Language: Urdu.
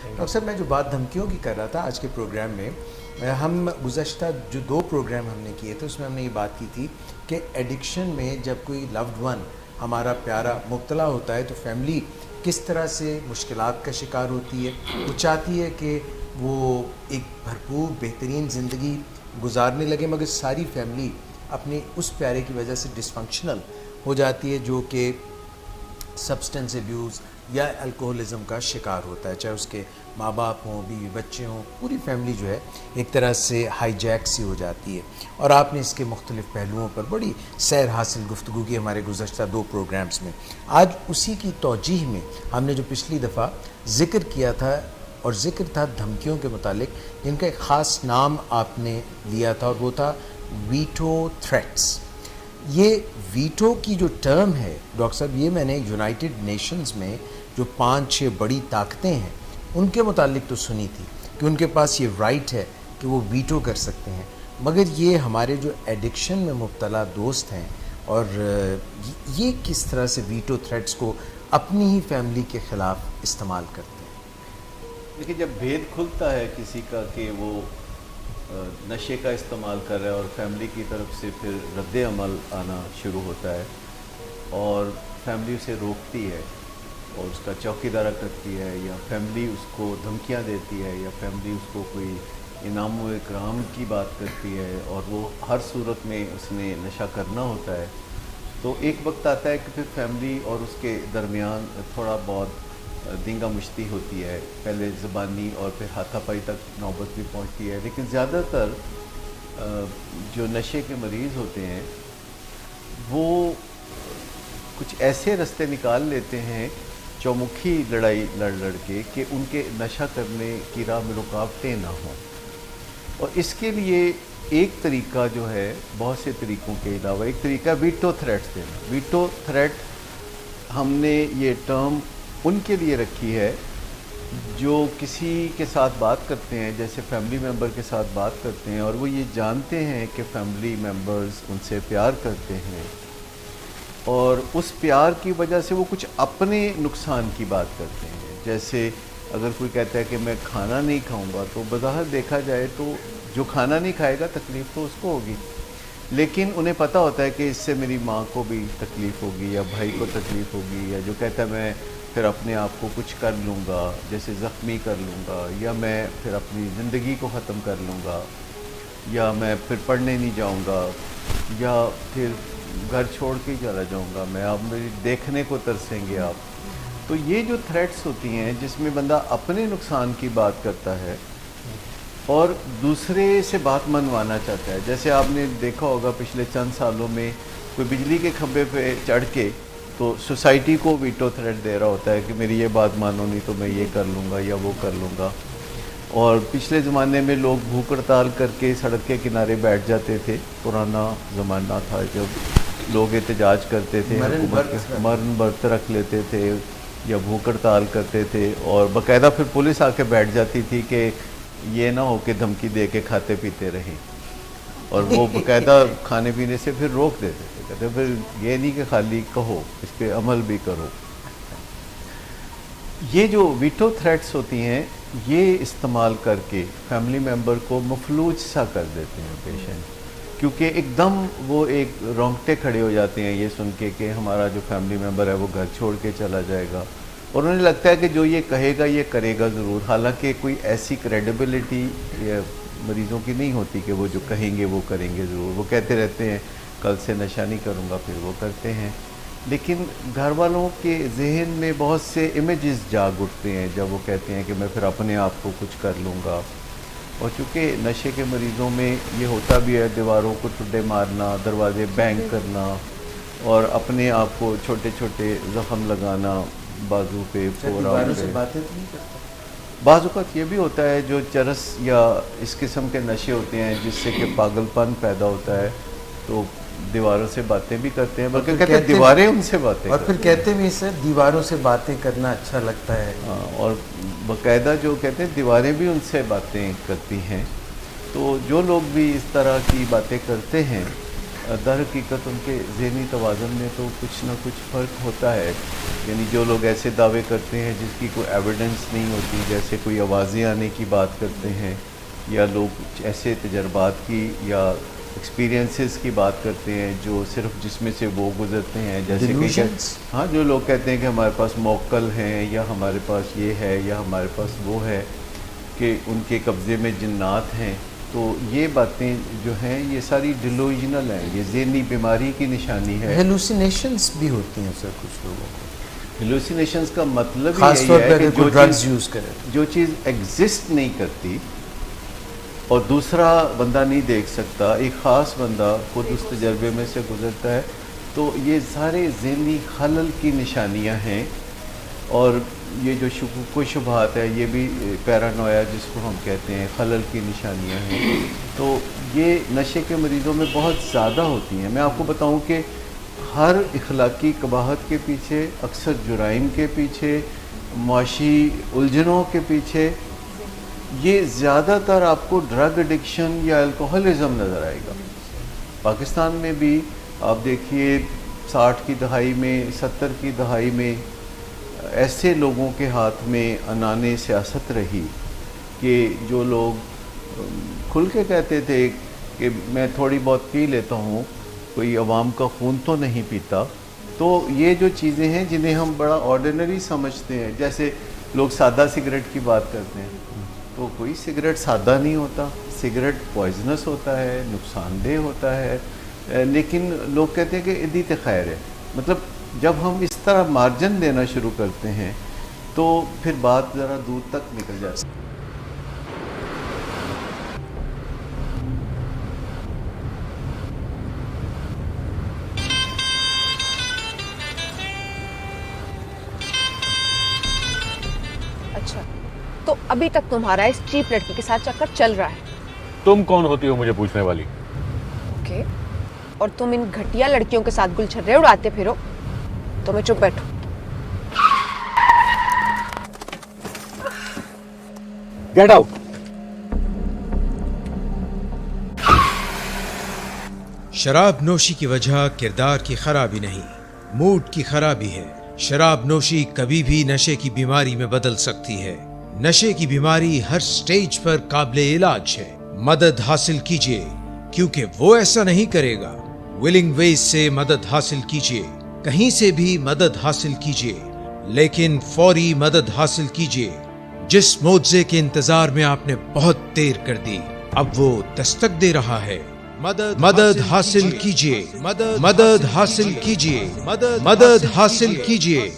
ڈاکٹر صاحب میں جو بات دھمکیوں کی کر رہا تھا آج کے پروگرام میں، ہم گزشتہ جو 2 پروگرام ہم نے کیے تھے اس میں ہم نے یہ بات کی تھی کہ ایڈکشن میں جب کوئی لوڈ ون ہمارا پیارا مبتلا ہوتا ہے تو فیملی کس طرح سے مشکلات کا شکار ہوتی ہے. وہ چاہتی ہے کہ وہ ایک بھرپور بہترین زندگی گزارنے لگے، مگر ساری فیملی اپنے اس پیارے کی وجہ سے ڈسفنکشنل ہو جاتی ہے، جو کہ سبسٹنس ایبیوز یا الکوہلزم کا شکار ہوتا ہے. چاہے اس کے ماں باپ ہوں، بیوی بچے ہوں، پوری فیملی جو ہے ایک طرح سے ہائی جیک سی ہو جاتی ہے. اور آپ نے اس کے مختلف پہلوؤں پر بڑی سیر حاصل گفتگو کی ہمارے گزشتہ 2 پروگرامز میں. آج اسی کی توجیح میں ہم نے جو پچھلی دفعہ ذکر کیا تھا، اور ذکر تھا دھمکیوں کے متعلق، جن کا ایک خاص نام آپ نے لیا تھا، اور وہ تھا ویٹو تھریٹس. یہ ویٹو کی جو ٹرم ہے ڈاکٹر صاحب، یہ میں نے یونائٹڈ نیشنز میں جو 5-6 بڑی طاقتیں ہیں ان کے متعلق تو سنی تھی کہ ان کے پاس یہ رائٹ ہے کہ وہ ویٹو کر سکتے ہیں، مگر یہ ہمارے جو ایڈکشن میں مبتلا دوست ہیں، اور یہ کس طرح سے ویٹو تھریٹس کو اپنی ہی فیملی کے خلاف استعمال کرتے ہیں. دیکھیے، جب بھید کھلتا ہے کسی کا کہ وہ نشے کا استعمال کر رہا ہے اور فیملی کی طرف سے پھر رد عمل آنا شروع ہوتا ہے اور فیملی اسے روکتی ہے اور اس کا چوکیدارہ کرتی ہے، یا فیملی اس کو دھمکیاں دیتی ہے، یا فیملی اس کو کوئی انعام و اکرام کی بات کرتی ہے، اور وہ ہر صورت میں اس نے نشہ کرنا ہوتا ہے، تو ایک وقت آتا ہے کہ پھر فیملی اور اس کے درمیان تھوڑا بہت دینگا مشتی ہوتی ہے، پہلے زبانی اور پھر ہاتھا پائی تک نوبت بھی پہنچتی ہے. لیکن زیادہ تر جو نشے کے مریض ہوتے ہیں وہ کچھ ایسے رستے نکال لیتے ہیں، چومکھی لڑائی لڑ کے، کہ ان کے نشہ کرنے کی راہ میں رکاوٹیں نہ ہوں. اور اس کے لیے ایک طریقہ جو ہے، بہت سے طریقوں کے علاوہ ایک طریقہ ویٹو تھریٹس دینا. ویٹو تھریٹ ہم نے یہ ٹرم ان کے لیے رکھی ہے جو کسی کے ساتھ بات کرتے ہیں، جیسے فیملی ممبر کے ساتھ بات کرتے ہیں، اور وہ یہ جانتے ہیں کہ فیملی ممبرز ان سے پیار کرتے ہیں، اور اس پیار کی وجہ سے وہ کچھ اپنے نقصان کی بات کرتے ہیں. جیسے اگر کوئی کہتا ہے کہ میں کھانا نہیں کھاؤں گا، تو بظاہر دیکھا جائے تو جو کھانا نہیں کھائے گا تکلیف تو اس کو ہوگی، لیکن انہیں پتہ ہوتا ہے کہ اس سے میری ماں کو بھی تکلیف ہوگی یا بھائی کو تکلیف ہوگی. یا جو کہتا ہے میں پھر اپنے آپ کو کچھ کر لوں گا، جیسے زخمی کر لوں گا، یا میں پھر اپنی زندگی کو ختم کر لوں گا، یا میں پھر پڑھنے نہیں جاؤں گا، یا پھر گھر چھوڑ کے ہی چلا جاؤں گا، میں اب میری دیکھنے کو ترسیں گے آپ. تو یہ جو تھریٹس ہوتی ہیں جس میں بندہ اپنے نقصان کی بات کرتا ہے اور دوسرے سے بات منوانا چاہتا ہے. جیسے آپ نے دیکھا ہوگا پچھلے چند سالوں میں کوئی بجلی کے کھمبے پہ چڑھ کے تو سوسائٹی کو ویٹو تھریٹ دے رہا ہوتا ہے کہ میری یہ بات مانو نہیں تو میں یہ کر لوں گا یا وہ کر لوں گا. اور پچھلے زمانے میں لوگ بھوک ہڑتال کر کے سڑک کے کنارے بیٹھ جاتے تھے. پرانا زمانہ تھا جب لوگ احتجاج کرتے تھے، مرن برت رکھ لیتے تھے یا بھوک ہڑتال کرتے تھے، اور باقاعدہ پھر پولیس آ کے بیٹھ جاتی تھی کہ یہ نہ ہو کہ دھمکی دے کے کھاتے پیتے رہیں، اور وہ باقاعدہ کھانے پینے سے پھر روک دیتے تھے. کہتے پھر یہ نہیں کہ خالی کہو، اس پہ عمل بھی کرو. یہ جو ویٹو تھریٹس ہوتی ہیں یہ استعمال کر کے فیملی ممبر کو مفلوج سا کر دیتے ہیں پیشنٹ، کیونکہ ایک دم وہ ایک رونگٹے کھڑے ہو جاتے ہیں یہ سن کے کہ ہمارا جو فیملی ممبر ہے وہ گھر چھوڑ کے چلا جائے گا، اور انہیں لگتا ہے کہ جو یہ کہے گا یہ کرے گا ضرور. حالانکہ کوئی ایسی کریڈیبلٹی مریضوں کی نہیں ہوتی کہ وہ جو کہیں گے وہ کریں گے ضرور. وہ کہتے رہتے ہیں کل سے نشہ نہیں کروں گا، پھر وہ کرتے ہیں. لیکن گھر والوں کے ذہن میں بہت سے امیجز جاگ اٹھتے ہیں جب وہ کہتے ہیں کہ میں پھر اپنے آپ کو کچھ کر لوں گا. اور چونکہ نشے کے مریضوں میں یہ ہوتا بھی ہے، دیواروں کو ٹڈے مارنا، دروازے بینگ کرنا، اور اپنے آپ کو چھوٹے چھوٹے زخم لگانا بازو پہ، فورارم پہ. باتیں تو نہیں کرتا. بعض اوقات یہ بھی ہوتا ہے جو چرس یا اس قسم کے نشے ہوتے ہیں جس سے کہ پاگل پن پیدا ہوتا ہے، تو دیواروں سے باتیں بھی کرتے ہیں، بلکہ کہتے ہیں دیواریں ان سے باتیں، اور پھر کہتے بھی سر دیواروں سے باتیں کرنا اچھا لگتا ہے. ہاں، اور باقاعدہ جو کہتے ہیں دیواریں بھی ان سے باتیں کرتی ہیں. تو جو لوگ بھی اس طرح کی باتیں کرتے ہیں در حقیقت ان کے ذہنی توازن میں تو کچھ نہ کچھ فرق ہوتا ہے. یعنی جو لوگ ایسے دعوے کرتے ہیں جس کی کوئی ایویڈنس نہیں ہوتی، جیسے کوئی آوازیں آنے کی بات کرتے ہیں، یا لوگ ایسے تجربات کی یا ایکسپیرینسز کی بات کرتے ہیں جو صرف جس میں سے وہ گزرتے ہیں، جیسے کہ ہاں جو لوگ کہتے ہیں کہ ہمارے پاس موکل ہیں، یا ہمارے پاس یہ ہے، یا ہمارے پاس وہ ہے، کہ ان کے قبضے میں جنات ہیں. تو یہ باتیں جو ہیں یہ ساری ڈیلوژنل ہیں، یہ ذہنی بیماری کی نشانی ہے. ہیلوسینیشنز بھی ہوتی ہیں سر کچھ لوگوں کو. ہیلوسینیشنز کا مطلب خاص یہ طور ہے پہ کہ کوئی ڈرگز یوز کرے، جو چیز ایگزسٹ نہیں کرتی اور دوسرا بندہ نہیں دیکھ سکتا، ایک خاص بندہ خود اس تجربے میں سے گزرتا ہے، تو یہ سارے ذہنی خلل کی نشانیاں ہیں. اور یہ جو شکوک و شبہات ہے یہ بھی پیرانویا جس کو ہم کہتے ہیں، خلل کی نشانیاں ہیں. تو یہ نشے کے مریضوں میں بہت زیادہ ہوتی ہیں. میں آپ کو بتاؤں کہ ہر اخلاقی قباحت کے پیچھے، اکثر جرائم کے پیچھے، معاشی الجھنوں کے پیچھے یہ زیادہ تر آپ کو ڈرگ ایڈکشن یا الکوہلزم نظر آئے گا. پاکستان میں بھی آپ دیکھیے 60 کی دہائی میں، 70 کی دہائی میں ایسے لوگوں کے ہاتھ میں عنان سیاست رہی کہ جو لوگ کھل کے کہتے تھے کہ میں تھوڑی بہت پی لیتا ہوں، کوئی عوام کا خون تو نہیں پیتا. تو یہ جو چیزیں ہیں جنہیں ہم بڑا آرڈینری سمجھتے ہیں، جیسے لوگ سادہ سگریٹ کی بات کرتے ہیں، تو کوئی سگریٹ سادہ نہیں ہوتا، سگریٹ پوائزنس ہوتا ہے، نقصان دہ ہوتا ہے. لیکن لوگ کہتے ہیں کہ ادی تے خیر ہے. مطلب جب ہم اس طرح مارجن دینا شروع کرتے ہیں تو پھر بات ذرا دور تک نکل جاتی ہے. اچھا، تو ابھی تک تمہارا اس چیپ لڑکی کے ساتھ چکر چل رہا ہے؟ تم کون ہوتی ہو مجھے پوچھنے والی؟ اوکے، اور تم ان گھٹیا لڑکیوں کے ساتھ گلچھرے اڑاتے پھرو تو میں چپ بیٹھوں. Get out. شراب نوشی کی وجہ کردار کی خرابی نہیں، موڈ کی خرابی ہے. شراب نوشی کبھی بھی نشے کی بیماری میں بدل سکتی ہے. نشے کی بیماری ہر سٹیج پر قابل علاج ہے. مدد حاصل کیجیے کیونکہ وہ ایسا نہیں کرے گا. ولنگ ویز سے مدد حاصل کیجیے، کہیں سے بھی مدد حاصل کیجیے، لیکن فوری مدد حاصل کیجیے. جس معجزے کے انتظار میں آپ نے بہت دیر کر دی، اب وہ دستک دے رہا ہے. مدد حاصل کیجیے، مدد حاصل کیجیے، مدد حاصل کیجیے.